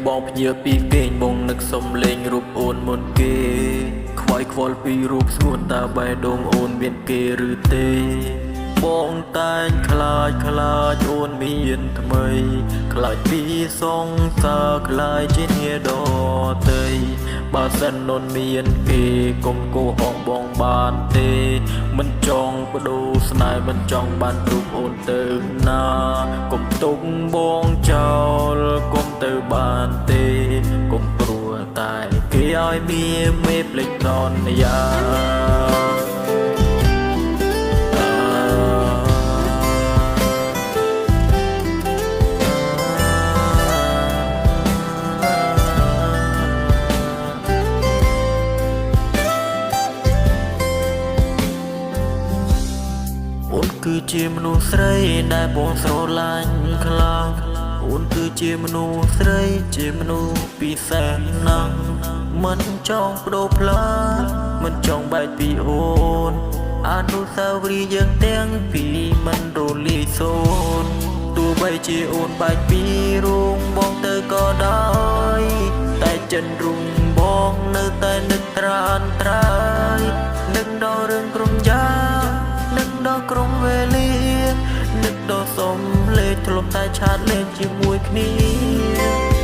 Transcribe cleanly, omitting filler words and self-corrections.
បងភ្ញាពីគេងបងនឹកសុំលេងរូបអូនមុនគេខ្វាយខ្វល់ពីរូបស្ងួនតើបែដងអូនមានគេឬទេបងតែងខ្លាចអូនមានថ្មីខ្លាចពីសងសាខ្លាចជាញាដតីបើសិនអូនមានគេកុំគោហងបងបានទេមិនចង់បដូរស្នេហ៍មិនចង់បានរូបអូនទៅណាកុំទុកបងចោលកុំទៅបានទេកុំព្រោះតែគេឲ្យមានមេភ្លេចតនយាអូនគឺជាមនុស្សស្រីដែលបងស្រឡាញ់ខ្លាំងអូនគឺជាមនុស្សស្រីជាមនុស្សពិសេសណាស់មិនចង់បដូរផ្លាស់មិនចង់បែកពីអូនអនុស្សាវរីយ៍យើងទាំងពីរមិនរលាយសូន្យទោះបីជាអូនបែកពីរូងបងទៅក៏ដោយតែចិនរុងបងនៅតែនឹកត្រានត្រើយនឹកដល់រឿងក្រុមយ៉ានឹកដល់ក្រុមវេលានឹកដល់សំលេងធ្លាប់តែឆាតលេងជាមួយគ្នា